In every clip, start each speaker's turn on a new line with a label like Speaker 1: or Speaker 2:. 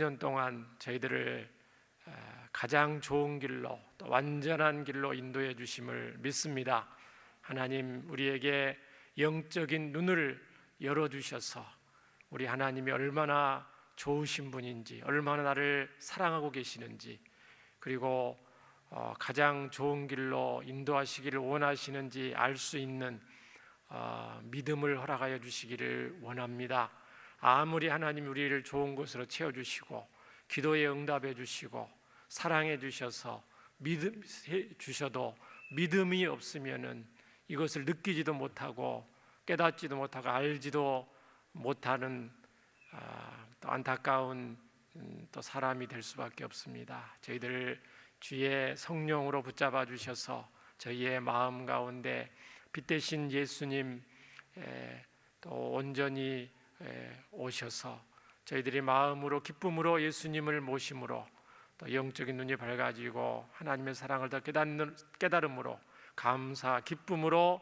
Speaker 1: 년 동안 저희들을 가장 좋은 길로, 또 완전한 길로 인도해 주심을 믿습니다. 하나님, 우리에게 영적인 눈을 열어주셔서 우리 하나님이 얼마나 좋으신 분인지, 얼마나 나를 사랑하고 계시는지, 그리고 가장 좋은 길로 인도하시기를 원하시는지 알 수 있는 믿음을 허락하여 주시기를 원합니다. 아무리 하나님 우리를 좋은 곳으로 채워주시고 기도에 응답해 주시고 사랑해 주셔서 믿음 주셔도 믿음이 없으면은 이것을 느끼지도 못하고 깨닫지도 못하고 알지도 못하는 또 안타까운 또 사람이 될 수밖에 없습니다. 저희들 주의 성령으로 붙잡아 주셔서 저희의 마음 가운데 빛 대신 예수님 또 온전히 오셔서 저희들이 마음으로 기쁨으로 예수님을 모심으로 또 영적인 눈이 밝아지고 하나님의 사랑을 더 깨달음으로 감사 기쁨으로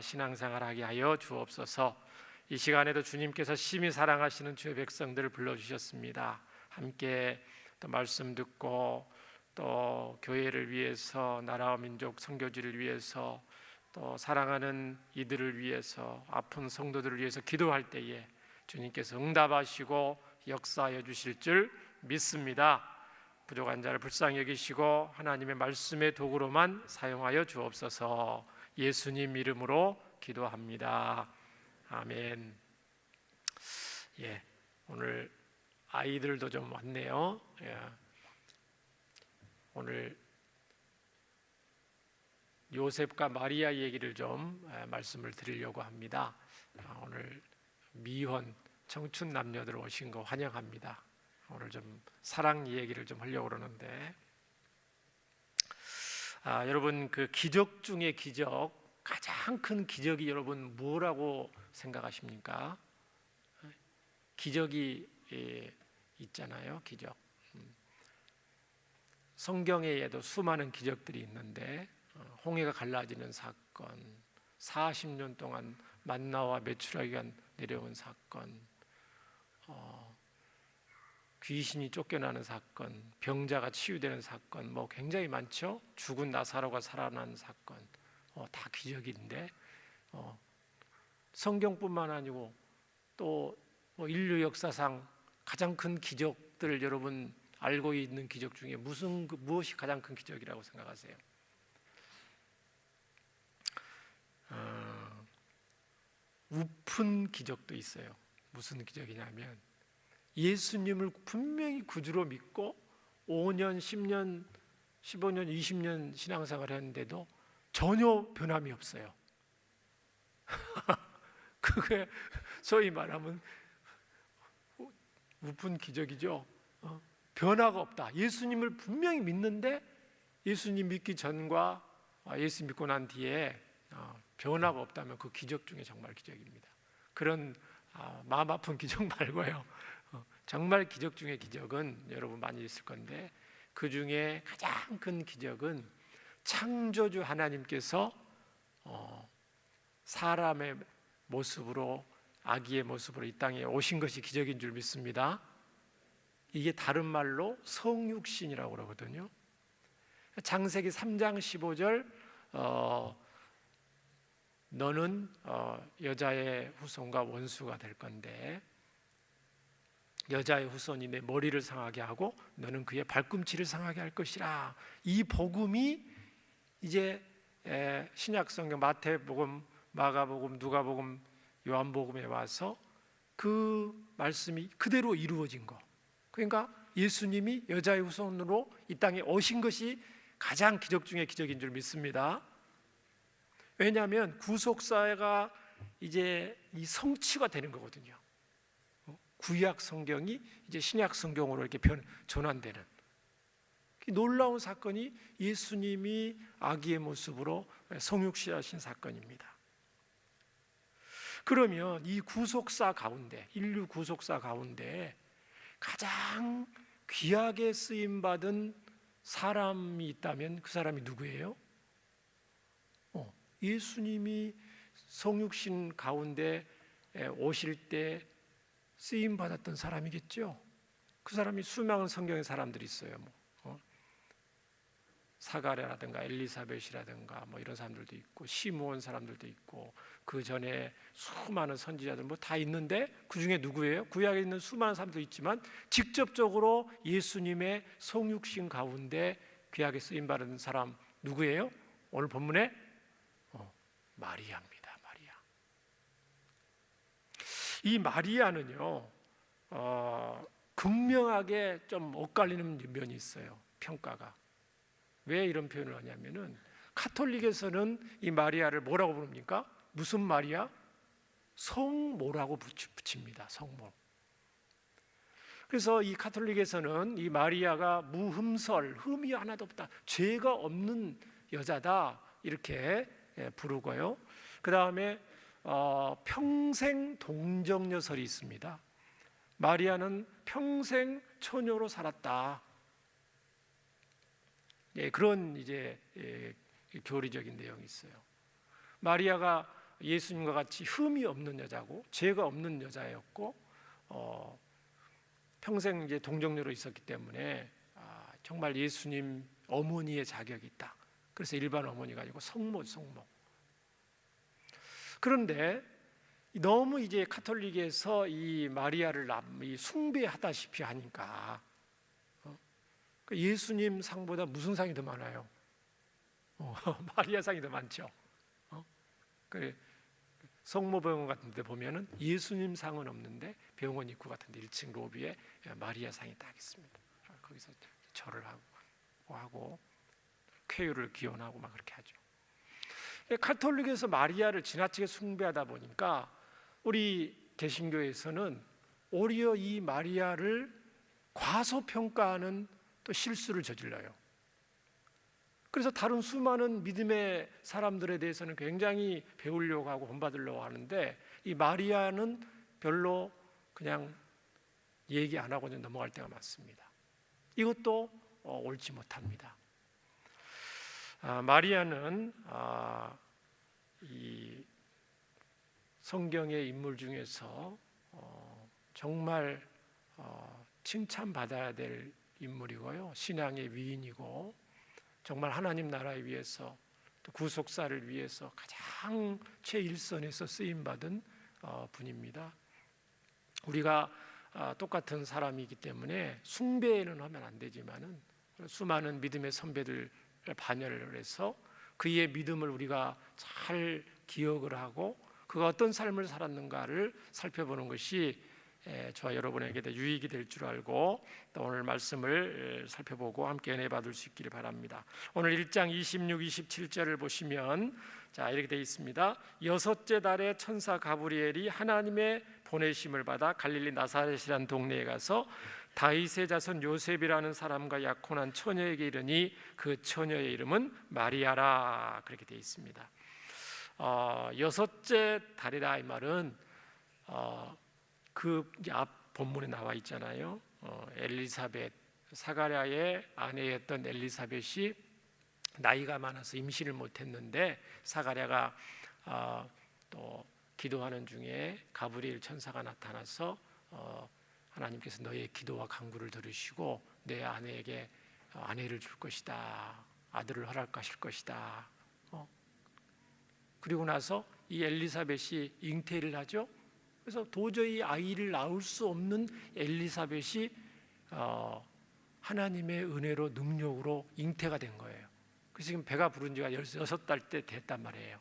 Speaker 1: 신앙생활하게 하여 주옵소서. 이 시간에도 주님께서 심히 사랑하시는 주의 백성들을 불러주셨습니다. 함께 또 말씀 듣고 또 교회를 위해서, 나라와 민족 선교지를 위해서, 또 사랑하는 이들을 위해서, 아픈 성도들을 위해서 기도할 때에 주님께서 응답하시고 역사하여 주실 줄 믿습니다. 부족한 자를 불쌍히 여기시고 하나님의 말씀의 도구로만 사용하여 주옵소서. 예수님 이름으로 기도합니다. 아멘. 오늘 아이들도 좀 왔네요. 오늘 요셉과 마리아 얘기를 좀 말씀을 드리려고 합니다. 오늘 미혼 청춘 남녀들 오신 거 환영합니다. 오늘 좀 사랑 얘기를 좀 하려고 그러는데, 여러분 그 기적 중에 기적, 가장 큰 기적이 여러분 뭐라고 생각하십니까? 기적이 있잖아요. 기적. 성경에도 수많은 기적들이 있는데 홍해가 갈라지는 사건, 40년 동안 만나와 메추라기가 내려온 사건, 귀신이 쫓겨나는 사건, 병자가 치유되는 사건, 뭐 굉장히 많죠. 죽은 나사로가 살아난 사건, 다 기적인데 성경뿐만 아니고 또 인류 역사상 가장 큰 기적들을 여러분 알고 있는 기적 중에 무엇이 가장 큰 기적이라고 생각하세요? 우픈 기적도 있어요. 무슨 기적이냐면 예수님을 분명히 구주로 믿고 5년, 10년, 15년, 20년 신앙생활을 했는데도 전혀 변함이 없어요. 그게 소위 말하면 우픈 기적이죠. 변화가 없다. 예수님을 분명히 믿는데 예수님 믿기 전과 예수 믿고 난 뒤에 변화가 없다면 그 기적 중에 정말 기적입니다. 그런 마음 아픈 기적 말고요. 정말 기적 중에 기적은 여러분 많이 있을 건데, 그 중에 가장 큰 기적은 창조주 하나님께서 사람의 모습으로, 아기의 모습으로 이 땅에 오신 것이 기적인 줄 믿습니다. 이게 다른 말로 성육신이라고 그러거든요. 창세기 3장 15절 너는 여자의 후손과 원수가 될 건데 여자의 후손이 내 머리를 상하게 하고 너는 그의 발꿈치를 상하게 할 것이라. 이 복음이 이제 신약 성경 마태복음, 마가복음, 누가복음, 요한복음에 와서 그 말씀이 그대로 이루어진 거. 그러니까 예수님이 여자의 후손으로 이 땅에 오신 것이 가장 기적 중에 기적인 줄 믿습니다. 왜냐하면 구속사가 이제 이 성취가 되는 거거든요. 구약 성경이 이제 신약 성경으로 이렇게 전환되는 놀라운 사건이 예수님이 아기의 모습으로 성육신하신 사건입니다. 그러면 이 구속사 가운데, 인류 구속사 가운데 가장 귀하게 쓰임받은 사람이 있다면 그 사람이 누구예요? 예수님이 성육신 가운데 오실 때 쓰임받았던 사람이겠죠. 그 사람이 수많은 성경의 사람들이 있어요. 사가랴라든가 엘리사벳이라든가 이런 사람들도 있고 시므온 사람들도 있고 그 전에 수많은 선지자들 다 있는데 그 중에 누구예요? 구약에 있는 수많은 사람도 있지만 직접적으로 예수님의 성육신 가운데 귀하게 쓰임 받은 사람 누구예요? 오늘 본문에 마리아입니다. 마리아. 이 마리아는요 극명하게 좀 엇갈리는 면이 있어요. 평가가. 왜 이런 표현을 하냐면은 카톨릭에서는 이 마리아를 뭐라고 부릅니까? 무슨 마리아? 성모라고 붙입니다. 성모. 그래서 이 카톨릭에서는 이 마리아가 무흠설, 흠이 하나도 없다, 죄가 없는 여자다 이렇게 부르고요. 그 다음에 평생 동정녀설이 있습니다. 마리아는 평생 처녀로 살았다. 그런 이제 교리적인 내용이 있어요. 마리아가 예수님과 같이 흠이 없는 여자고 죄가 없는 여자였고 평생 이제 동정녀로 있었기 때문에 정말 예수님 어머니의 자격이 있다. 그래서 일반 어머니가 아니고 성모. 그런데 너무 이제 카톨릭에서 이 마리아를 숭배하다시피 하니까 예수님 상보다 무슨 상이 더 많아요? 마리아 상이 더 많죠. 성모병원 같은 데 보면은 예수님 상은 없는데 병원 입구 같은 데 1층 로비에 마리아 상이 딱 있습니다. 거기서 절을 하고 쾌유를 기원하고 막 그렇게 하죠. 카톨릭에서 마리아를 지나치게 숭배하다 보니까 우리 개신교에서는 오히려 이 마리아를 과소평가하는 또 실수를 저질러요. 그래서 다른 수많은 믿음의 사람들에 대해서는 굉장히 배우려고 하고 본받으려고 하는데 이 마리아는 별로 그냥 얘기 안 하고 넘어갈 때가 많습니다. 이것도 옳지 못합니다. 마리아는 이 성경의 인물 중에서 정말 칭찬받아야 될 인물이고요. 신앙의 위인이고 정말 하나님 나라를 위해서 또 구속사를 위해서 가장 최일선에서 쓰임받은 분입니다. 우리가 똑같은 사람이기 때문에 숭배는 하면 안 되지만은 수많은 믿음의 선배들 반열을 해서 그의 믿음을 우리가 잘 기억을 하고 그가 어떤 삶을 살았는가를 살펴보는 것이 저와 여러분에게 유익이 될 줄 알고 또 오늘 말씀을 살펴보고 함께 은혜 받을 수 있기를 바랍니다. 오늘 1장 26, 27절을 보시면 이렇게 되어 있습니다. 여섯째 달에 천사 가브리엘이 하나님의 보내심을 받아 갈릴리 나사렛이라는 동네에 가서 다윗의 자손 요셉이라는 사람과 약혼한 처녀에게 이르니 그 처녀의 이름은 마리아라. 그렇게 되어 있습니다. 여섯째 달이라 이 말은 그 앞 본문에 나와 있잖아요. 엘리사벳, 사가랴의 아내였던 엘리사벳이 나이가 많아서 임신을 못했는데 사가랴가 또 기도하는 중에 가브리엘 천사가 나타나서 하나님께서 너의 기도와 간구를 들으시고 내 아내에게 아내를 줄 것이다, 아들을 허락하실 것이다. 그리고 나서 이 엘리사벳이 잉태를 하죠. 그래서 도저히 아이를 낳을 수 없는 엘리사벳이 하나님의 은혜로 능력으로 잉태가 된 거예요. 그래서 지금 배가 부른 지가 16달 때 됐단 말이에요.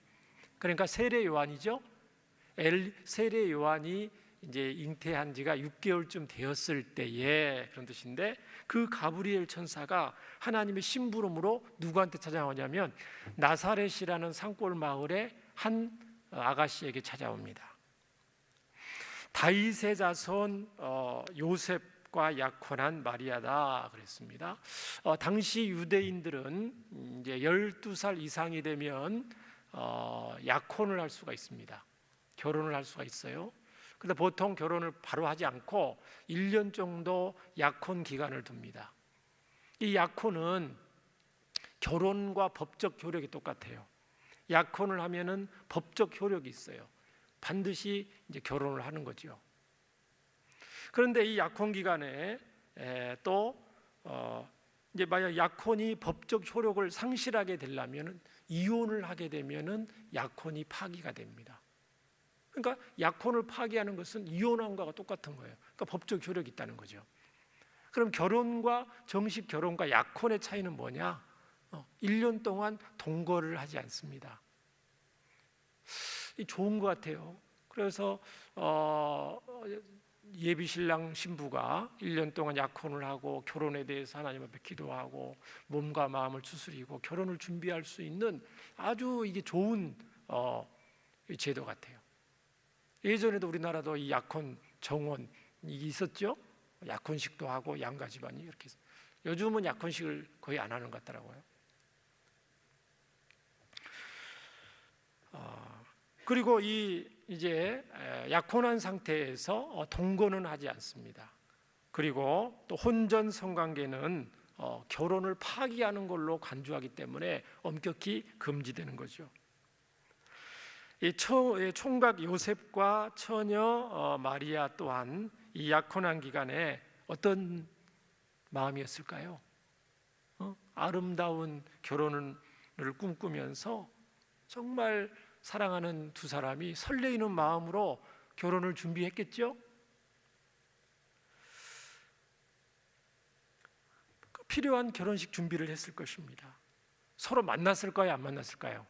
Speaker 1: 그러니까 세례 요한이죠. 세례 요한이 이제 잉태한 지가 6개월쯤 되었을 때에 그런 뜻인데 그 가브리엘 천사가 하나님의 심부름으로 누구한테 찾아오냐면 나사렛이라는 산골 마을의 한 아가씨에게 찾아옵니다. 다윗의 자손 요셉과 약혼한 마리아다 그랬습니다. 당시 유대인들은 이제 12살 이상이 되면 약혼을 할 수가 있습니다. 결혼을 할 수가 있어요. 그런데 보통 결혼을 바로 하지 않고 1년 정도 약혼 기간을 둡니다. 이 약혼은 결혼과 법적 효력이 똑같아요. 약혼을 하면은 법적 효력이 있어요. 반드시 이제 결혼을 하는 거죠. 그런데 이 약혼 기간에 또 이제 만약 약혼이 법적 효력을 상실하게 되려면은 이혼을 하게 되면은 약혼이 파기가 됩니다. 그러니까 약혼을 파기하는 것은 이혼한 거와 똑같은 거예요. 그러니까 법적 효력이 있다는 거죠. 그럼 결혼과 정식 결혼과 약혼의 차이는 뭐냐? 1년 동안 동거를 하지 않습니다. 좋은 것 같아요. 그래서 예비 신랑 신부가 1년 동안 약혼을 하고 결혼에 대해서 하나님 앞에 기도하고 몸과 마음을 추스리고 결혼을 준비할 수 있는 아주 이게 좋은 제도 같아요. 예전에도 우리나라도 이 약혼 정원이 있었죠. 약혼식도 하고 양가 집안이 이렇게. 요즘은 약혼식을 거의 안 하는 것 같더라고요. 그리고 이제 약혼한 상태에서 동거는 하지 않습니다. 그리고 또 혼전 성관계는 결혼을 파기하는 걸로 간주하기 때문에 엄격히 금지되는 거죠. 이 총각 요셉과 처녀 마리아 또한 이 약혼한 기간에 어떤 마음이었을까요? 아름다운 결혼을 꿈꾸면서 정말 사랑하는 두 사람이 설레이는 마음으로 결혼을 준비했겠죠? 필요한 결혼식 준비를 했을 것입니다. 서로 만났을까요? 안 만났을까요?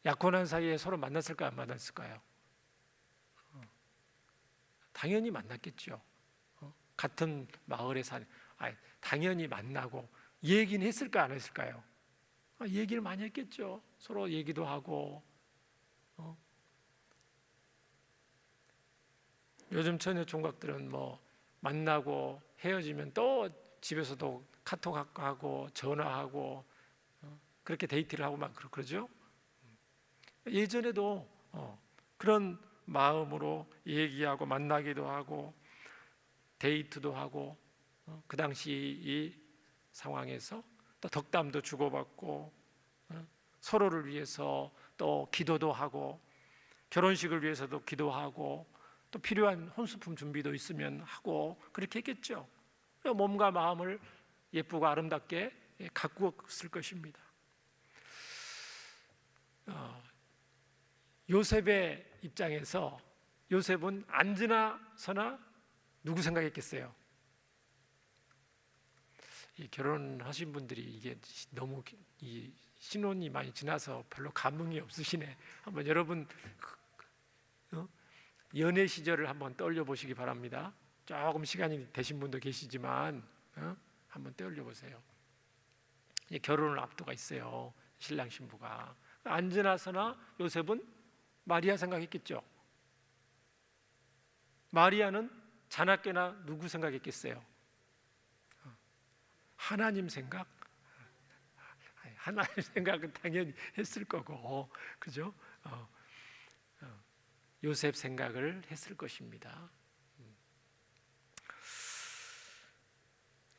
Speaker 1: 약혼한 사이에 서로 만났을까요? 안 만났을까요? 당연히 만났겠죠. 같은 마을에 당연히 만나고 얘기는 했을까 안 했을까요? 얘기를 많이 했겠죠. 서로 얘기도 하고. 요즘 처녀 총각들은 뭐 만나고 헤어지면 또 집에서도 카톡하고 전화하고 그렇게 데이트를 하고 막 그러죠. 예전에도 그런 마음으로 얘기하고 만나기도 하고 데이트도 하고 그 당시 이 상황에서 또 덕담도 주고받고 서로를 위해서 또 기도도 하고 결혼식을 위해서도 기도하고 또 필요한 혼수품 준비도 있으면 하고 그렇게 했겠죠. 몸과 마음을 예쁘고 아름답게 가꾸었을 것입니다. 요셉의 입장에서 요셉은 앉으나 서나 누구 생각했겠어요? 이 결혼하신 분들이 이게 너무 이 신혼이 많이 지나서 별로 감흥이 없으시네. 한번 여러분 연애 시절을 한번 떠올려 보시기 바랍니다. 조금 시간이 되신 분도 계시지만 한번 떠올려 보세요. 결혼을 앞두고 있어요. 신랑 신부가 앉으나 서나 요셉은 마리아 생각했겠죠. 마리아는 자나깨나 누구 생각했겠어요? 하나님 생각? 하나님 생각은 당연히 했을 거고, 그죠? 요셉 생각을 했을 것입니다.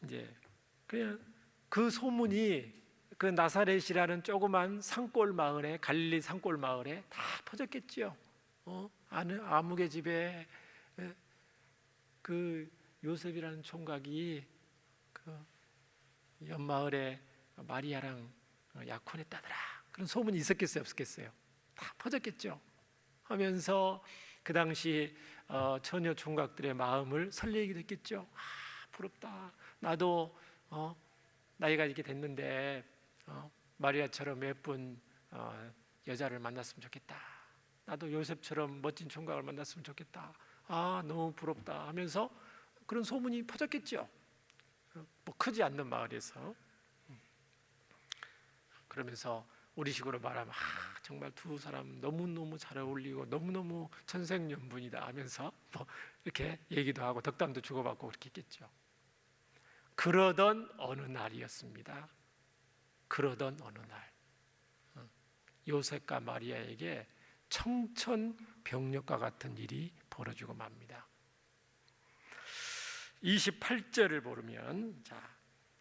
Speaker 1: 이제 그냥 그 소문이 그 나사렛이라는 조그만 산골 마을에 갈릴리 산골 마을에 다 퍼졌겠죠. 아무개 집에 그 요셉이라는 총각이 그 옆마을에 마리아랑 약혼했다더라. 그런 소문이 있었겠어요, 없었겠어요? 다 퍼졌겠죠. 하면서 그 당시 처녀 총각들의 마음을 설레게 됐겠죠. 부럽다. 나도 나이가 이렇게 됐는데 마리아처럼 예쁜 여자를 만났으면 좋겠다. 나도 요셉처럼 멋진 총각을 만났으면 좋겠다. 너무 부럽다 하면서 그런 소문이 퍼졌겠죠. 뭐 크지 않는 마을에서. 그러면서 우리식으로 말하면 정말 두 사람 너무너무 잘 어울리고 너무너무 천생연분이다 하면서 뭐 이렇게 얘기도 하고 덕담도 주고받고 그렇게 했겠죠. 그러던 어느 날이었습니다. 그러던 어느 날 요셉과 마리아에게 청천벽력과 같은 일이 벌어지고 맙니다. 28절을 보면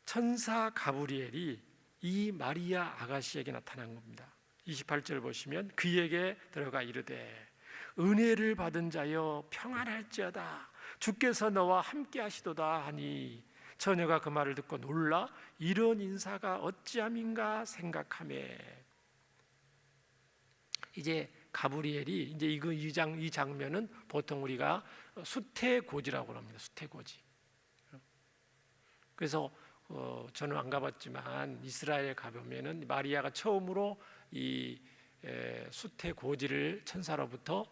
Speaker 1: 천사 가브리엘이 이 마리아 아가씨에게 나타난 겁니다. 28절 보시면 그에게 들어가 이르되 은혜를 받은 자여 평안할지어다 주께서 너와 함께 하시도다 하니 처녀가 그 말을 듣고 놀라 이런 인사가 어찌함인가 생각하매. 이제 가브리엘이 이제 이 장면은 보통 우리가 수태고지라고 합니다. 수태고지. 그래서 저는 안 가봤지만 이스라엘에 가보면은 마리아가 처음으로 이 수태고지를 천사로부터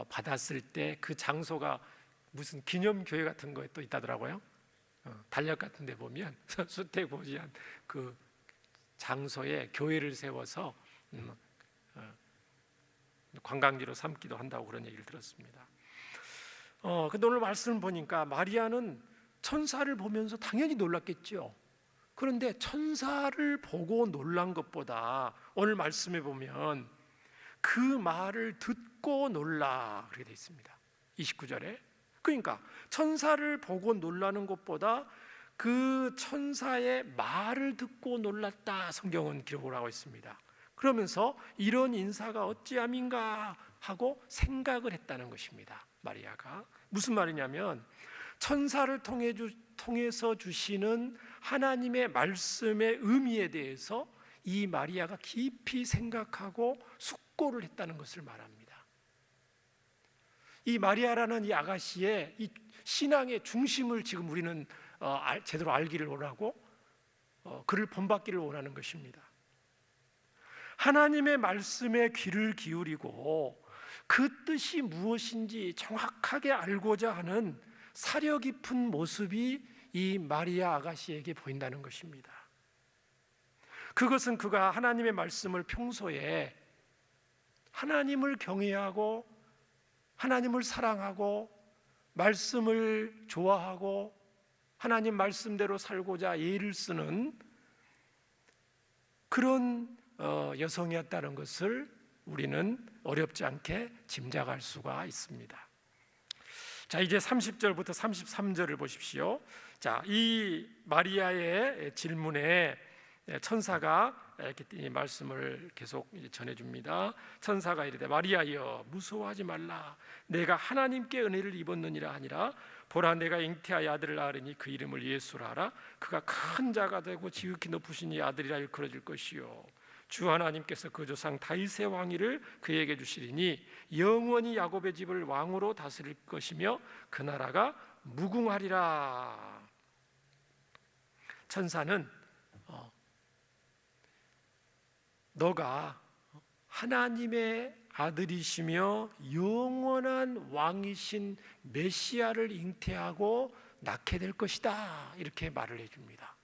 Speaker 1: 받았을 때 그 장소가 무슨 기념교회 같은 거에 또 있다더라고요. 달력 같은 데 보면 수태고지한 그 장소에 교회를 세워서 관광지로 삼기도 한다고 그런 얘기를 들었습니다. 근데 오늘 말씀을 보니까 마리아는 천사를 보면서 당연히 놀랐겠죠. 그런데 천사를 보고 놀란 것보다 오늘 말씀에 보면 그 말을 듣고 놀라 그렇게 되어 있습니다. 29절에. 그러니까 천사를 보고 놀라는 것보다 그 천사의 말을 듣고 놀랐다 성경은 기록을 하고 있습니다. 그러면서 이런 인사가 어찌함인가 하고 생각을 했다는 것입니다. 마리아가 무슨 말이냐면 천사를 통해서 주시는 하나님의 말씀의 의미에 대해서 이 마리아가 깊이 생각하고 숙고를 했다는 것을 말합니다. 이 마리아라는 이 아가씨의 이 신앙의 중심을 지금 우리는 제대로 알기를 원하고 그를 본받기를 원하는 것입니다. 하나님의 말씀에 귀를 기울이고 그 뜻이 무엇인지 정확하게 알고자 하는 사려 깊은 모습이 이 마리아 아가씨에게 보인다는 것입니다. 그것은 그가 하나님의 말씀을 평소에 하나님을 경외하고 하나님을 사랑하고 말씀을 좋아하고 하나님 말씀대로 살고자 예를 쓰는 그런 여성이었다는 것을 우리는 어렵지 않게 짐작할 수가 있습니다. 자, 이제 30절부터 33절을 보십시오. 자, 이 마리아의 질문에 천사가 이렇게 이 말씀을 계속 전해줍니다. 천사가 이르되 마리아여 무서워하지 말라. 내가 하나님께 은혜를 입었느니라 하니라. 보라 내가 잉태하여 아들을 낳으리니 그 이름을 예수라 하라. 그가 큰 자가 되고 지극히 높으신 이 아들이라 일컬어질 것이요 주 하나님께서 그 조상 다윗의 왕위를 그에게 주시리니 영원히 야곱의 집을 왕으로 다스릴 것이며 그 나라가 무궁하리라. 천사는 너가 하나님의 아들이시며 영원한 왕이신 메시아를 잉태하고 낳게 될 것이다 이렇게 말을 해줍니다.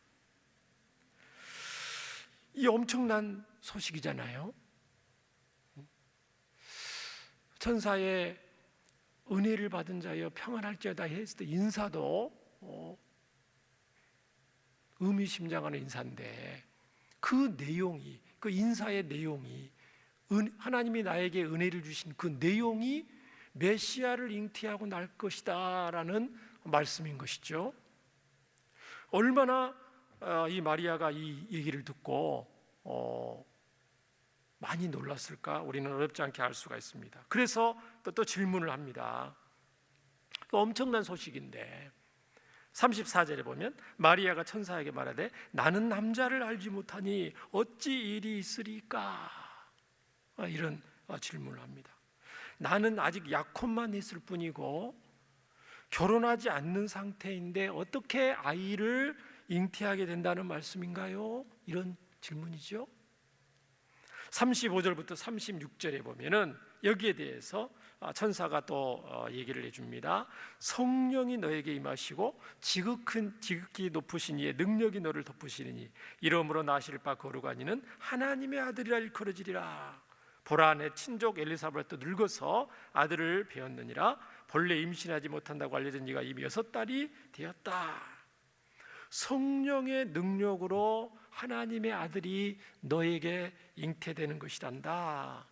Speaker 1: 이 엄청난 소식이잖아요. 천사의 은혜를 받은 자여 평안할지어다 했을 때 인사도 의미심장하는 인사인데 그 내용이 그 인사의 내용이 하나님이 나에게 은혜를 주신 그 내용이 메시아를 잉태하고 날 것이다 라는 말씀인 것이죠. 얼마나 이 마리아가 이 얘기를 듣고 많이 놀랐을까 우리는 어렵지 않게 알 수가 있습니다. 그래서 또 질문을 합니다. 엄청난 소식인데 34절에 보면 마리아가 천사에게 말하되 나는 남자를 알지 못하니 어찌 일이 있으리까 이런 질문을 합니다. 나는 아직 약혼만 했을 뿐이고 결혼하지 않는 상태인데 어떻게 아이를 잉태하게 된다는 말씀인가요? 이런 질문이죠. 35절부터 36절에 보면은 여기에 대해서 천사가 또 얘기를 해줍니다. 성령이 너에게 임하시고 지극히 높으신 이의 능력이 너를 덮으시리니 이러므로 나실 바 거룩하니는 하나님의 아들이라 일컬어지리라. 보라 내 친족 엘리사벳도 늙어서 아들을 배었느니라. 본래 임신하지 못한다고 알려진 이가 이미 6달이 되었다. 성령의 능력으로 하나님의 아들이 너에게 잉태되는 것이란다.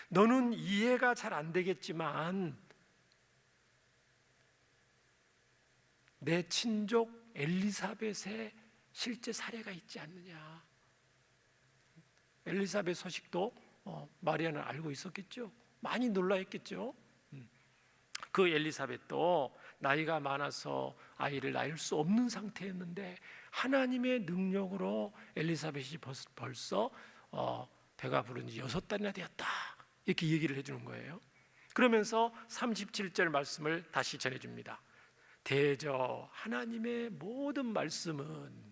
Speaker 1: 너는 이해가 잘 안 되겠지만 내 친족 엘리사벳의 실제 사례가 있지 않느냐. 엘리사벳 소식도 마리아는 알고 있었겠죠. 많이 놀라했겠죠. 그 엘리사벳도 나이가 많아서 아이를 낳을 수 없는 상태였는데 하나님의 능력으로 엘리사벳이 벌써 배가 부른 지 6달이나 되었다, 이렇게 얘기를 해주는 거예요. 그러면서 37절 말씀을 다시 전해줍니다. 대저 하나님의 모든 말씀은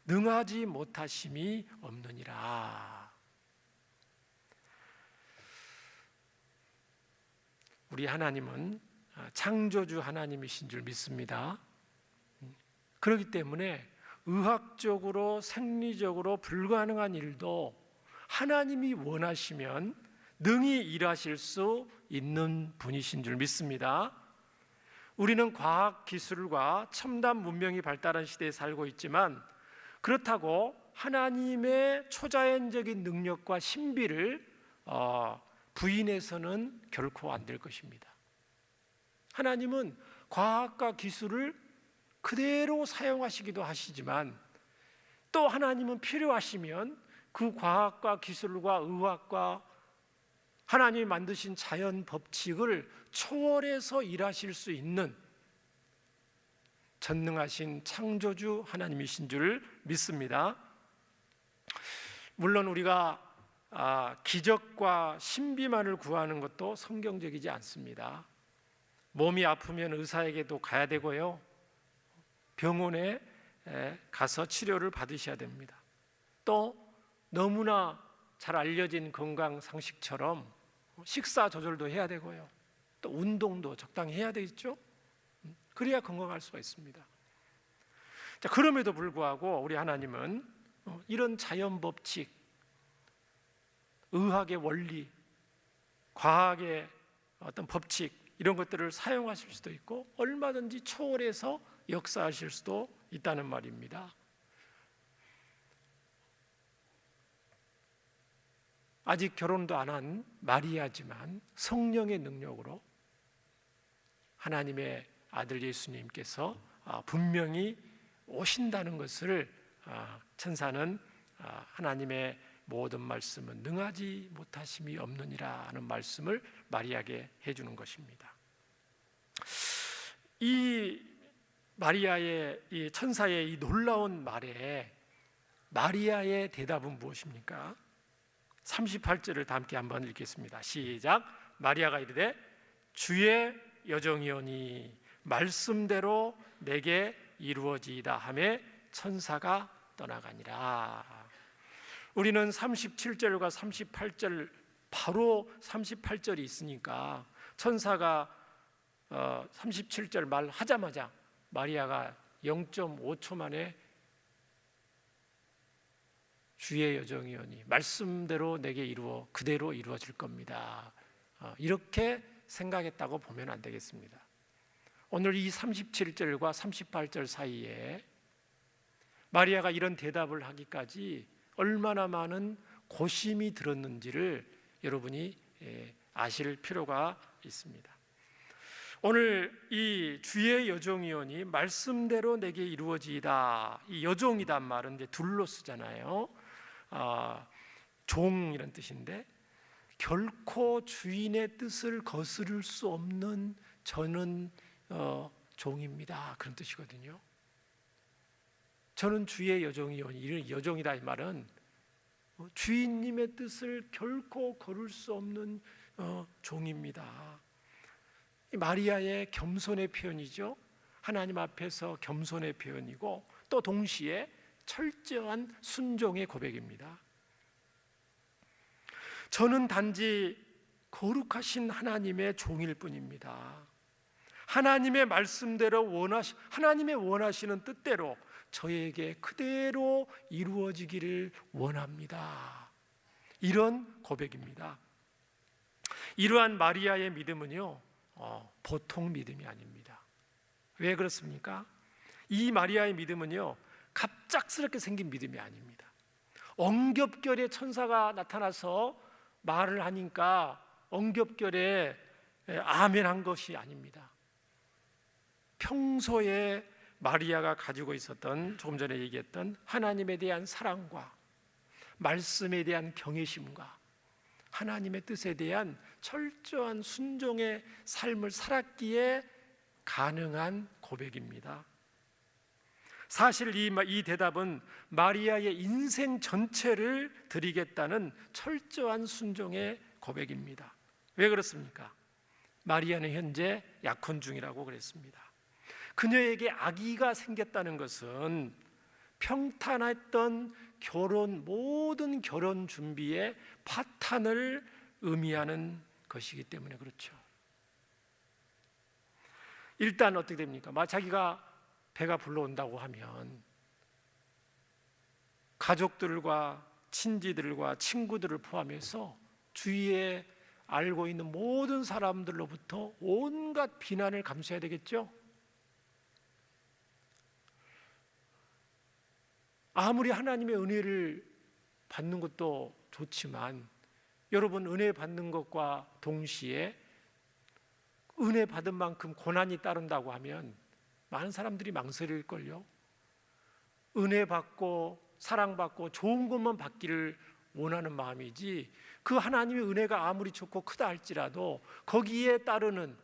Speaker 1: 능하지 못하심이 없느니라. 우리 하나님은 창조주 하나님이신 줄 믿습니다. 그렇기 때문에 의학적으로 생리적으로 불가능한 일도 하나님이 원하시면 능히 일하실 수 있는 분이신 줄 믿습니다. 우리는 과학 기술과 첨단 문명이 발달한 시대에 살고 있지만 그렇다고 하나님의 초자연적인 능력과 신비를 부인해서는 결코 안 될 것입니다. 하나님은 과학과 기술을 그대로 사용하시기도 하시지만 또 하나님은 필요하시면 그 과학과 기술과 의학과 하나님이 만드신 자연 법칙을 초월해서 일하실 수 있는 전능하신 창조주 하나님이신 줄 믿습니다. 물론 우리가 기적과 신비만을 구하는 것도 성경적이지 않습니다. 몸이 아프면 의사에게도 가야 되고요, 병원에 가서 치료를 받으셔야 됩니다. 또 너무나 잘 알려진 건강 상식처럼 식사 조절도 해야 되고요, 또 운동도 적당히 해야 되겠죠. 그래야 건강할 수가 있습니다. 자, 그럼에도 불구하고 우리 하나님은 이런 자연 법칙, 의학의 원리, 과학의 어떤 법칙, 이런 것들을 사용하실 수도 있고 얼마든지 초월해서 역사하실 수도 있다는 말입니다. 아직 결혼도 안 한 마리아지만 성령의 능력으로 하나님의 아들 예수님께서 분명히 오신다는 것을 천사는 하나님의 모든 말씀은 능하지 못하심이 없느니라 하는 말씀을 마리아에게 해주는 것입니다. 이 마리아의 이 천사의 이 놀라운 말에 마리아의 대답은 무엇입니까? 38절을 다 함께 한번 읽겠습니다. 시작. 마리아가 이르되 주의 여종이오니 말씀대로 내게 이루어지이다 하매 천사가 떠나가니라. 우리는 37절과 38절, 바로 38절이 있으니까 천사가 37절 말하자마자 마리아가 0.5초 만에 주의 여종이오니 말씀대로 내게 이루어 그대로 이루어질 겁니다, 이렇게 생각했다고 보면 안 되겠습니다. 오늘 이 37절과 38절 사이에 마리아가 이런 대답을 하기까지 얼마나 많은 고심이 들었는지를 여러분이 아실 필요가 있습니다. 오늘 이 주의 여종이오니 말씀대로 내게 이루어지이다, 이 여종이란 말은 이제 둘로 쓰잖아요. 종이란 뜻인데 결코 주인의 뜻을 거스를 수 없는 저는 종입니다, 그런 뜻이거든요. 저는 주의 여종이오니, 이런 여종이다 이 말은 주인님의 뜻을 결코 거를 수 없는 종입니다. 마리아의 겸손의 표현이죠. 하나님 앞에서 겸손의 표현이고 또 동시에 철저한 순종의 고백입니다. 저는 단지 거룩하신 하나님의 종일 뿐입니다. 하나님의 말씀대로 하나님의 원하시는 뜻대로 저에게 그대로 이루어지기를 원합니다, 이런 고백입니다. 이러한 마리아의 믿음은요, 보통 믿음이 아닙니다. 왜 그렇습니까? 이 마리아의 믿음은요, 갑작스럽게 생긴 믿음이 아닙니다. 엉겹결에 천사가 나타나서 말을 하니까 엉겹결에 아멘한 것이 아닙니다. 평소에 마리아가 가지고 있었던, 조금 전에 얘기했던 하나님에 대한 사랑과 말씀에 대한 경외심과 하나님의 뜻에 대한 철저한 순종의 삶을 살았기에 가능한 고백입니다. 사실 이 대답은 마리아의 인생 전체를 드리겠다는 철저한 순종의 고백입니다. 왜 그렇습니까? 마리아는 현재 약혼 중이라고 그랬습니다. 그녀에게 아기가 생겼다는 것은 평탄했던 모든 결혼 준비의 파탄을 의미하는 것이기 때문에 그렇죠. 일단 어떻게 됩니까? 자기가 배가 불러온다고 하면 가족들과 친지들과 친구들을 포함해서 주위에 알고 있는 모든 사람들로부터 온갖 비난을 감수해야 되겠죠? 아무리 하나님의 은혜를 받는 것도 좋지만 여러분, 은혜 받는 것과 동시에 은혜 받은 만큼 고난이 따른다고 하면 많은 사람들이 망설일걸요. 은혜 받고 사랑받고 좋은 것만 받기를 원하는 마음이지, 그 하나님의 은혜가 아무리 좋고 크다 할지라도 거기에 따르는,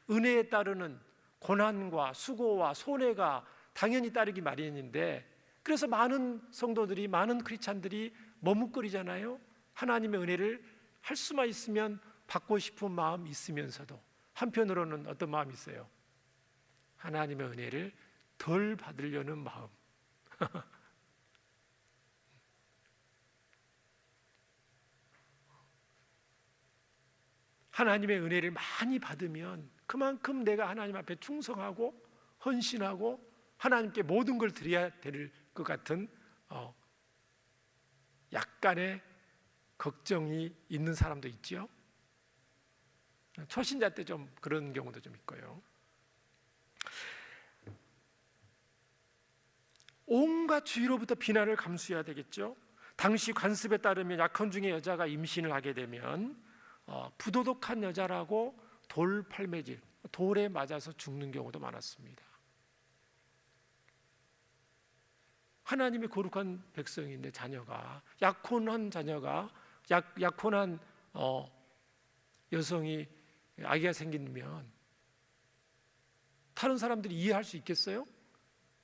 Speaker 1: 은혜에 따르는 고난과 수고와 손해가 당연히 따르기 마련인데, 그래서 많은 성도들이, 많은 크리스찬들이 머뭇거리잖아요. 하나님의 은혜를 할 수만 있으면 받고 싶은 마음 있으면서도 한편으로는 어떤 마음이 있어요? 하나님의 은혜를 덜 받으려는 마음. 하나님의 은혜를 많이 받으면 그만큼 내가 하나님 앞에 충성하고 헌신하고 하나님께 모든 걸 드려야 될 것 같은 약간의 걱정이 있는 사람도 있죠. 초신자 때 좀 그런 경우도 좀 있고요. 온갖 주위로부터 비난을 감수해야 되겠죠. 당시 관습에 따르면 약혼 중에 여자가 임신을 하게 되면 부도덕한 여자라고 돌팔매질, 돌에 맞아서 죽는 경우도 많았습니다. 하나님의 거룩한 백성인데 약혼한 약혼한 여성이 아기가 생기면 다른 사람들이 이해할 수 있겠어요?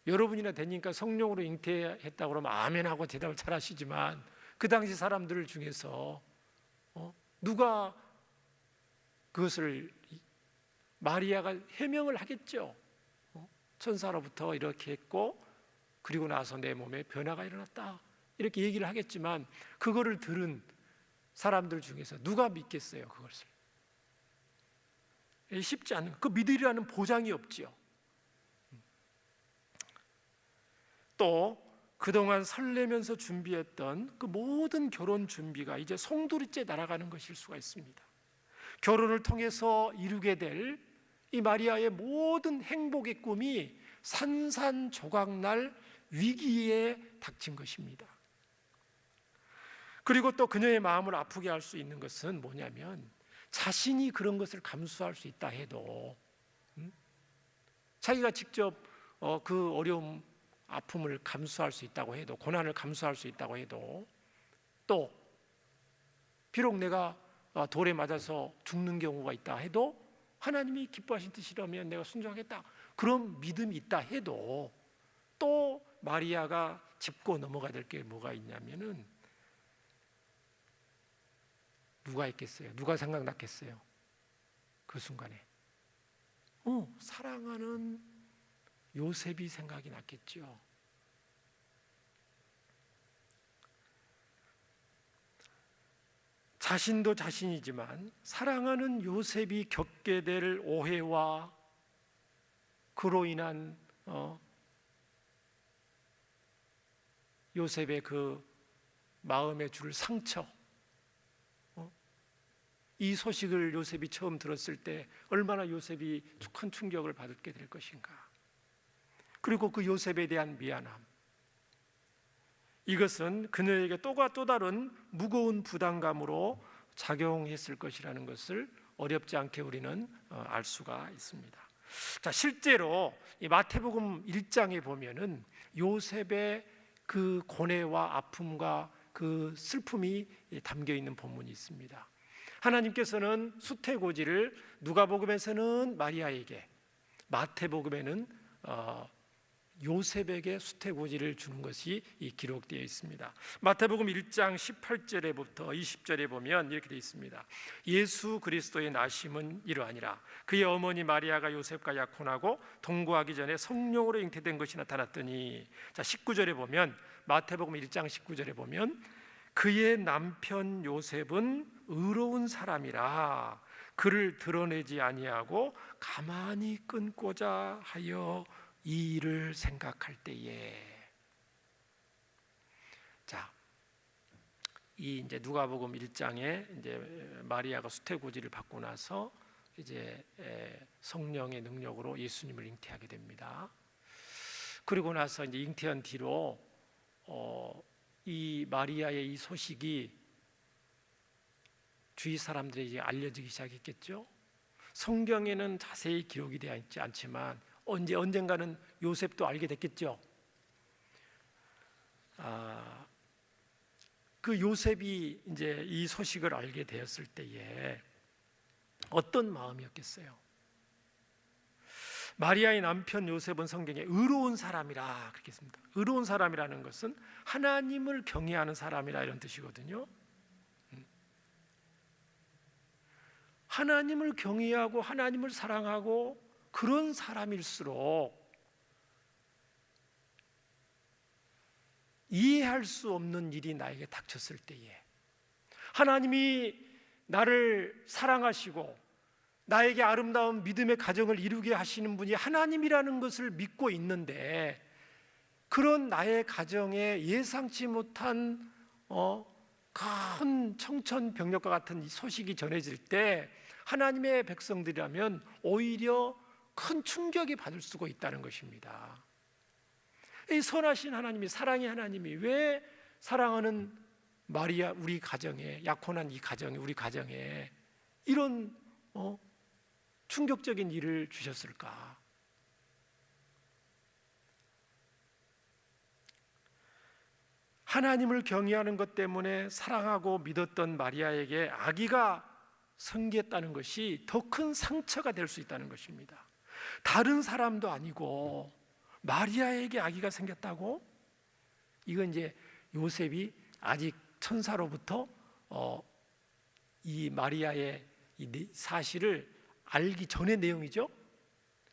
Speaker 1: 여러분이나 되니까 성령으로 잉태했다고 그러면 아멘하고 대답을 잘 하시지만 그 당시 사람들 중에서 누가 그것을, 마리아가 해명을 하겠죠. 천사로부터 이렇게 했고 그리고 나서 내 몸에 변화가 일어났다, 이렇게 얘기를 하겠지만 그거를 들은 사람들 중에서 누가 믿겠어요? 그것을 쉽지 않은, 그 믿으리라는 보장이 없지요. 또 그동안 설레면서 준비했던 그 모든 결혼 준비가 이제 송두리째 날아가는 것일 수가 있습니다. 결혼을 통해서 이루게 될 이 마리아의 모든 행복의 꿈이 산산조각날 위기에 닥친 것입니다. 그리고 또 그녀의 마음을 아프게 할 수 있는 것은 뭐냐면, 자신이 그런 것을 감수할 수 있다 해도 자기가 직접 그 어려움, 아픔을 감수할 수 있다고 해도, 고난을 감수할 수 있다고 해도, 또 비록 내가 돌에 맞아서 죽는 경우가 있다 해도 하나님이 기뻐하신 뜻이라면 내가 순종하겠다, 그런 믿음이 있다 해도 또 마리아가 짚고 넘어가야 될 게 뭐가 있냐면은, 누가 있겠어요? 누가 생각났겠어요? 그 순간에 사랑하는 요셉이 생각이 났겠죠. 자신도 자신이지만 사랑하는 요셉이 겪게 될 오해와 그로 인한 요셉의 그 마음에 줄 상처, 이 소식을 요셉이 처음 들었을 때 얼마나 요셉이 큰 충격을 받게 될 것인가. 그리고 그 요셉에 대한 미안함, 이것은 그녀에게 또 다른 무거운 부담감으로 작용했을 것이라는 것을 어렵지 않게 우리는 알 수가 있습니다. 자, 실제로 이 마태복음 1장에 보면은 요셉의 그 고뇌와 아픔과 그 슬픔이 담겨 있는 본문이 있습니다. 하나님께서는 수태고지를 누가복음에서는 마리아에게, 마태복음에는 요셉에게 수태고지를 주는 것이 기록되어 있습니다. 마태복음 1장 18절에부터 20절에 보면 이렇게 되어 있습니다. 예수 그리스도의 나심은 이러하니라. 그의 어머니 마리아가 요셉과 약혼하고 동거하기 전에 성령으로 잉태된 것이 나타났더니, 자 19절에 보면, 마태복음 1장 19절에 보면, 그의 남편 요셉은 의로운 사람이라 그를 드러내지 아니하고 가만히 끊고자 하여 이 일을 생각할 때에, 자, 이 이제 누가복음 1장에 이제 마리아가 수태고지를 받고 나서 이제 성령의 능력으로 예수님을 잉태하게 됩니다. 그리고 나서 이제 잉태한 뒤로 이 마리아의 이 소식이 주위 사람들에게 알려지기 시작했겠죠. 성경에는 자세히 기록이 되어 있지 않지만 언젠가는 요셉도 알게 됐겠죠. 그 요셉이 이제 이 소식을 알게 되었을 때에 어떤 마음이었겠어요? 마리아의 남편 요셉은 성경에 의로운 사람이라 그렇게 했습니다. 의로운 사람이라는 것은 하나님을 경외하는 사람이라 이런 뜻이거든요. 하나님을 경외하고 하나님을 사랑하고 그런 사람일수록 이해할 수 없는 일이 나에게 닥쳤을 때에 하나님이 나를 사랑하시고 나에게 아름다운 믿음의 가정을 이루게 하시는 분이 하나님이라는 것을 믿고 있는데, 그런 나의 가정에 예상치 못한 큰 청천벽력과 같은 소식이 전해질 때 하나님의 백성들이라면 오히려 큰 충격이 받을 수가 있다는 것입니다. 이 선하신 하나님이, 사랑의 하나님이 왜 사랑하는 마리아 우리 가정에, 약혼한 이 가정에, 우리 가정에 이런 충격적인 일을 주셨을까? 하나님을 경외하는 것 때문에 사랑하고 믿었던 마리아에게 아기가 생겼다는 것이 더 큰 상처가 될 수 있다는 것입니다. 다른 사람도 아니고 마리아에게 아기가 생겼다고? 이건 이제 요셉이 아직 천사로부터 이 마리아의 이 사실을 알기 전의 내용이죠.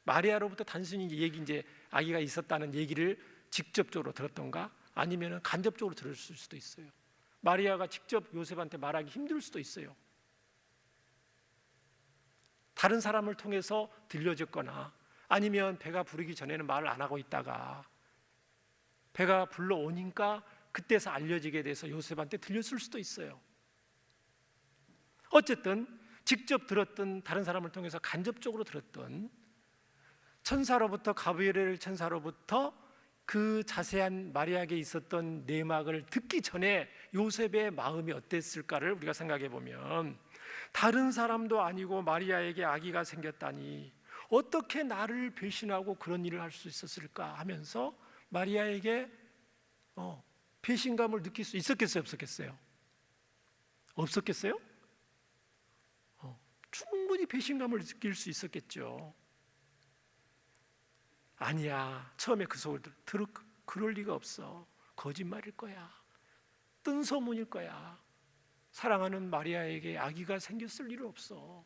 Speaker 1: 마리아로부터 단순히 이제 아기가 있었다는 얘기를 직접적으로 들었던가, 아니면 간접적으로 들었을 수도 있어요. 마리아가 직접 요셉한테 말하기 힘들 수도 있어요. 다른 사람을 통해서 들려졌거나, 아니면 배가 부르기 전에는 말을 안 하고 있다가 배가 불러오니까 그때서 알려지게 돼서 요셉한테 들렸을 수도 있어요. 어쨌든 직접 들었던, 다른 사람을 통해서 간접적으로 들었던, 천사로부터, 가브리엘 천사로부터 그 자세한 마리아에게 있었던 내막을 듣기 전에 요셉의 마음이 어땠을까를 우리가 생각해 보면, 다른 사람도 아니고 마리아에게 아기가 생겼다니 어떻게 나를 배신하고 그런 일을 할 수 있었을까 하면서 마리아에게 배신감을 느낄 수 있었겠어요? 없었겠어요? 없었겠어요? 충분히 배신감을 느낄 수 있었겠죠. 아니야, 처음에 그 속을 들어 그럴 리가 없어, 거짓말일 거야, 뜬 소문일 거야, 사랑하는 마리아에게 아기가 생겼을 일 없어.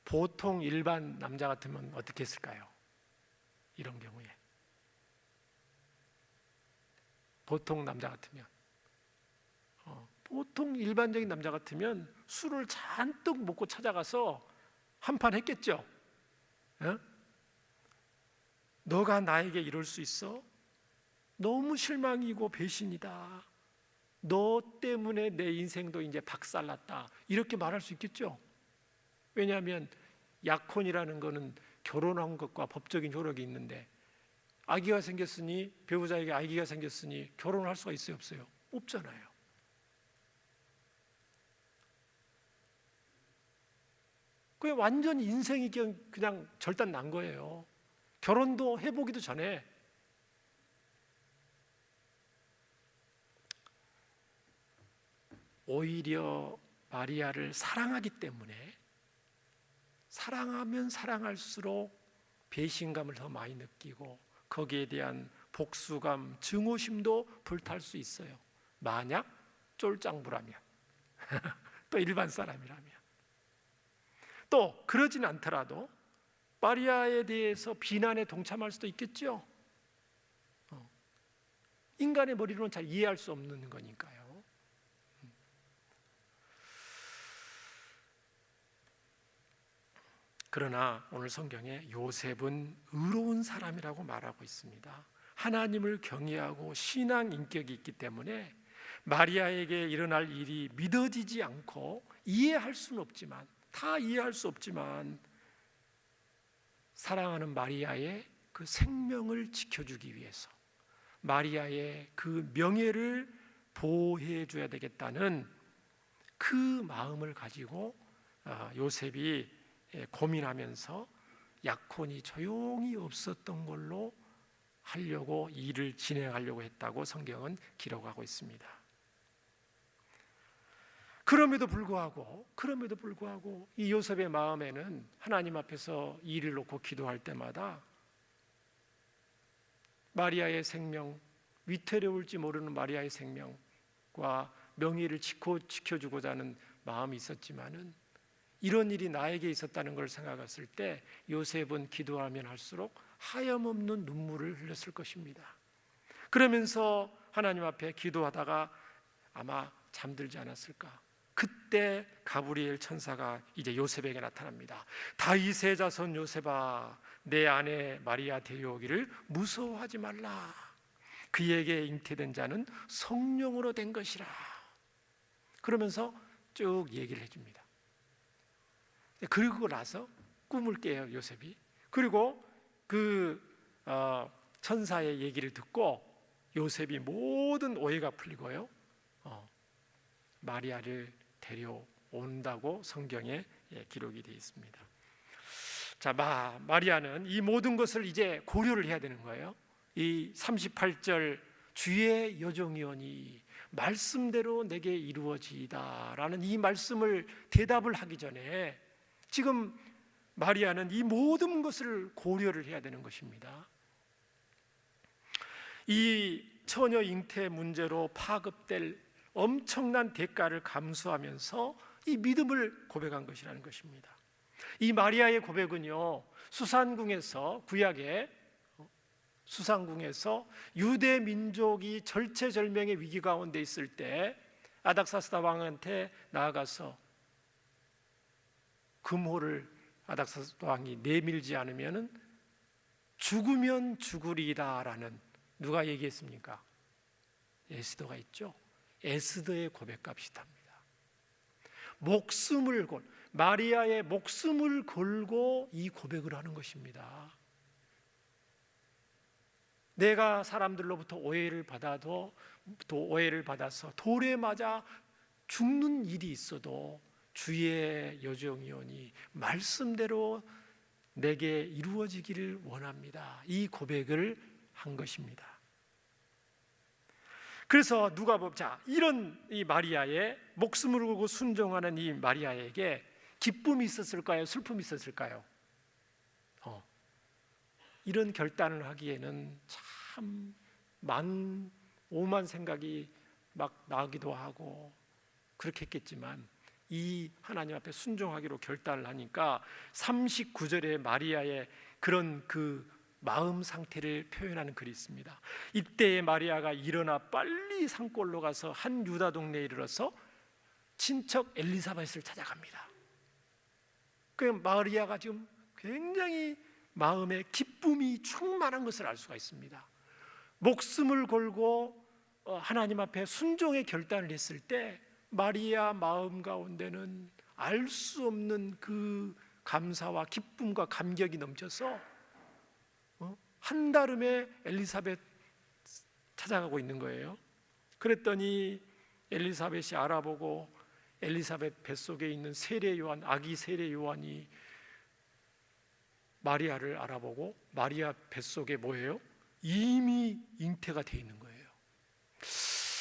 Speaker 1: 보통 일반 남자 같으면 어떻게 했을까요? 이런 경우에 보통 남자 같으면, 보통 일반적인 남자 같으면 술을 잔뜩 먹고 찾아가서 한판 했겠죠. 너가 나에게 이럴 수 있어? 너무 실망이고 배신이다. 너 때문에 내 인생도 이제 박살났다. 이렇게 말할 수 있겠죠. 왜냐하면 약혼이라는 것은 결혼한 것과 법적인 효력이 있는데, 아기가 생겼으니, 배우자에게 아기가 생겼으니 결혼할 수가 있어요, 없어요? 없잖아요. 그냥 완전 인생이 그냥 절단 난 거예요. 결혼도 해보기도 전에. 오히려 마리아를 사랑하기 때문에 사랑하면 사랑할수록 배신감을 더 많이 느끼고 거기에 대한 복수감, 증오심도 불탈 수 있어요. 만약 쫄짱부라면 또 일반 사람이라면. 또 그러진 않더라도 마리아에 대해서 비난에 동참할 수도 있겠죠. 인간의 머리로는 잘 이해할 수 없는 거니까요. 그러나 오늘 성경에 요셉은 의로운 사람이라고 말하고 있습니다. 하나님을 경외하고 신앙 인격이 있기 때문에 마리아에게 일어날 일이 믿어지지 않고 이해할 수는 없지만, 다 이해할 수 없지만 사랑하는 마리아의 그 생명을 지켜주기 위해서, 마리아의 그 명예를 보호해 줘야 되겠다는 그 마음을 가지고 요셉이 고민하면서 약혼이 조용히 없었던 걸로 하려고 일을 진행하려고 했다고 성경은 기록하고 있습니다. 그럼에도 불구하고 이 요셉의 마음에는 하나님 앞에서 일을 놓고 기도할 때마다 마리아의 생명, 위태로울지 모르는 마리아의 생명과 명예를 지켜주고자 하는 마음이 있었지만은 이런 일이 나에게 있었다는 걸 생각했을 때 요셉은 기도하면 할수록 하염없는 눈물을 흘렸을 것입니다. 그러면서 하나님 앞에 기도하다가 아마 잠들지 않았을까. 그때 가브리엘 천사가 이제 요셉에게 나타납니다. 다윗의 자손 요셉아, 내 아내 마리아 데려오기를 무서워하지 말라. 그에게 잉태된 자는 성령으로 된 것이라. 그러면서 쭉 얘기를 해줍니다. 그리고 나서 꿈을 깨요, 요셉이. 그리고 그 천사의 얘기를 듣고 요셉이 모든 오해가 풀리고요, 마리아를 데려온다고 성경에 기록이 되어 있습니다. 자, 마리아는 이 모든 것을 이제 고려를 해야 되는 거예요. 이 38절 주의 여종이오니 말씀대로 내게 이루어지이다라는 이 말씀을 대답을 하기 전에 지금 마리아는 이 모든 것을 고려를 해야 되는 것입니다. 이 처녀 잉태 문제로 파급될 엄청난 대가를 감수하면서 이 믿음을 고백한 것이라는 것입니다. 이 마리아의 고백은요, 수산궁에서, 구약의 수산궁에서 유대 민족이 절체절명의 위기 가운데 있을 때 아닥사스다 왕한테 나아가서 금호를 아닥사스다 왕이 내밀지 않으면 죽으면 죽으리다라는, 누가 얘기했습니까? 에스더가 있죠. 에스더의 고백과 비슷합니다. 마리아의 목숨을 걸고 이 고백을 하는 것입니다. 내가 사람들로부터 오해를 받아서 돌에 맞아 죽는 일이 있어도 주의 여종이오니 말씀대로 내게 이루어지기를 원합니다. 이 고백을 한 것입니다. 그래서 이런 이 마리아의 목숨을 걸고 순종하는 이 마리아에게 기쁨이 있었을까요? 슬픔이 있었을까요? 이런 결단을 하기에는 참 오만 생각이 막 나기도 하고 그렇게 했겠지만, 이 하나님 앞에 순종하기로 결단을 하니까 39절에 마리아의 그런 그 마음 상태를 표현하는 글이 있습니다. 이때에 마리아가 일어나 빨리 산골로 가서 한 유다 동네에 이르러서 친척 엘리사벳을 찾아갑니다. 그 마리아가 지금 굉장히 마음에 기쁨이 충만한 것을 알 수가 있습니다. 목숨을 걸고 하나님 앞에 순종의 결단을 했을 때 마리아 마음 가운데는 알 수 없는 그 감사와 기쁨과 감격이 넘쳐서 한달음에 엘리사벳 찾아가고 있는 거예요. 그랬더니 엘리사벳이 알아보고 엘리사벳 뱃속에 있는 아기 세례 요한이 마리아를 알아보고 마리아 뱃속에 뭐예요? 이미 잉태가 되어 있는 거예요.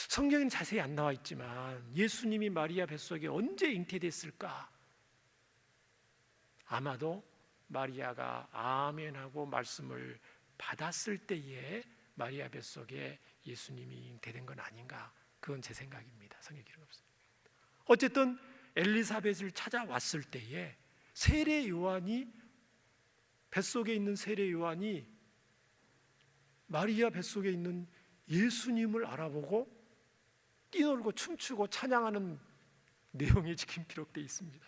Speaker 1: 성경에는 자세히 안 나와 있지만 예수님이 마리아 뱃속에 언제 잉태됐을까? 아마도 마리아가 아멘하고 말씀을 받았을 때에 마리아 뱃속에 예수님이 잉태된 건 아닌가? 그건 제 생각입니다. 성경 기록 없어요. 어쨌든 엘리사벳을 찾아왔을 때에 세례 요한이, 뱃속에 있는 세례 요한이 마리아 뱃속에 있는 예수님을 알아보고 뛰놀고 춤추고 찬양하는 내용이 지금 기록되어 있습니다.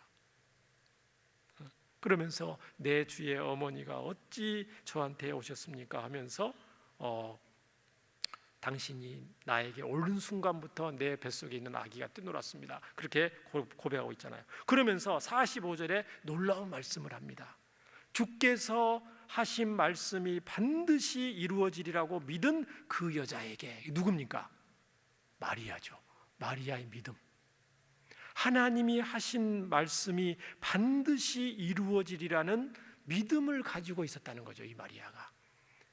Speaker 1: 그러면서 내 주의 어머니가 어찌 저한테 오셨습니까? 하면서 당신이 나에게 오른 순간부터 내 뱃속에 있는 아기가 뛰놀았습니다. 그렇게 고백하고 있잖아요. 그러면서 45절에 놀라운 말씀을 합니다. 주께서 하신 말씀이 반드시 이루어지리라고 믿은 그 여자에게, 누굽니까? 마리아죠. 마리아의 믿음. 하나님이 하신 말씀이 반드시 이루어지리라는 믿음을 가지고 있었다는 거죠, 이 마리아가.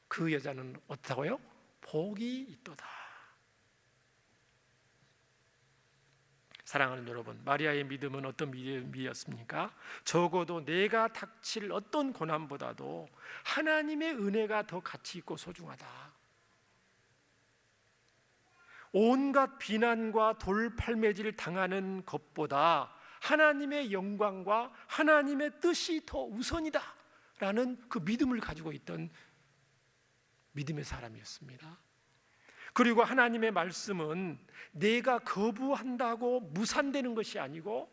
Speaker 1: 그 여자는 어떻다고요? 복이 있도다. 사랑하는 여러분, 마리아의 믿음은 어떤 믿음이었습니까? 적어도 내가 닥칠 어떤 고난보다도 하나님의 은혜가 더 가치 있고 소중하다. 온갖 비난과 돌팔매질 당하는 것보다 하나님의 영광과 하나님의 뜻이 더 우선이다 라는 그 믿음을 가지고 있던 믿음의 사람이었습니다. 그리고 하나님의 말씀은 내가 거부한다고 무산되는 것이 아니고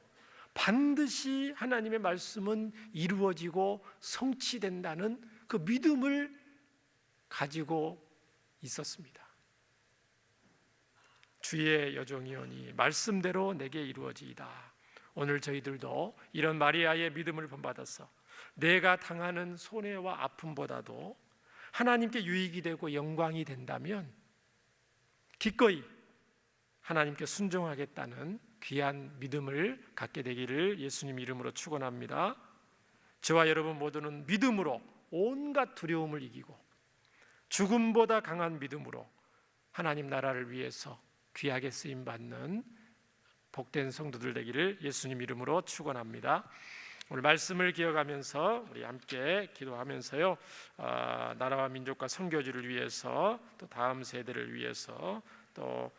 Speaker 1: 반드시 하나님의 말씀은 이루어지고 성취된다는 그 믿음을 가지고 있었습니다. 주의 여종이오니 말씀대로 내게 이루어지이다. 오늘 저희들도 이런 마리아의 믿음을 본받아서 내가 당하는 손해와 아픔보다도 하나님께 유익이 되고 영광이 된다면 기꺼이 하나님께 순종하겠다는 귀한 믿음을 갖게 되기를 예수님 이름으로 축원합니다. 저와 여러분 모두는 믿음으로 온갖 두려움을 이기고 죽음보다 강한 믿음으로 하나님 나라를 위해서 귀하게 쓰임받는 복된 성도들 되기를 예수님 이름으로 축원합니다. 오늘 말씀을 기억하면서 우리 함께 기도하면서요, 나라와 민족과 선교지를 위해서, 또 다음 세대를 위해서, 또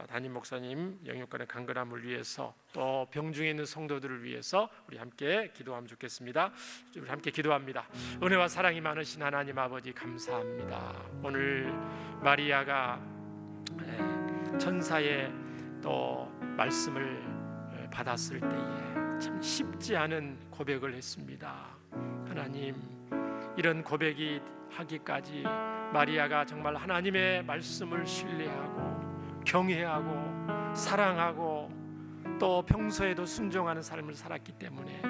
Speaker 1: 담임 목사님 영육간의 강건함을 위해서, 또 병중에 있는 성도들을 위해서 우리 함께 기도하면 좋겠습니다. 우리 함께 기도합니다. 은혜와 사랑이 많으신 하나님 아버지 감사합니다. 오늘 마리아가 천사의 또 말씀을 받았을 때에 참 쉽지 않은 고백을 했습니다. 하나님, 이런 고백이 하기까지 마리아가 정말 하나님의 말씀을 신뢰하고 경외하고 사랑하고 또 평소에도 순종하는 삶을 살았기 때문에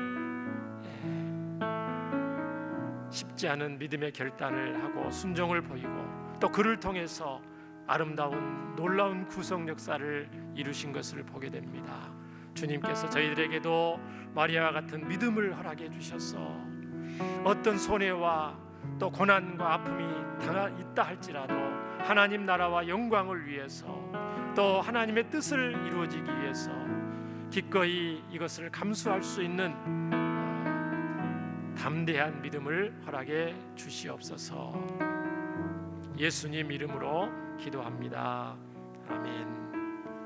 Speaker 1: 쉽지 않은 믿음의 결단을 하고 순종을 보이고 또 그를 통해서 아름다운 놀라운 구속 역사를 이루신 것을 보게 됩니다. 주님께서 저희들에게도 마리아와 같은 믿음을 허락해 주셔서 어떤 손해와 또 고난과 아픔이 있다 할지라도 하나님 나라와 영광을 위해서 또 하나님의 뜻을 이루어지기 위해서 기꺼이 이것을 감수할 수 있는 담대한 믿음을 허락해 주시옵소서. 예수님 이름으로 기도합니다. 아멘.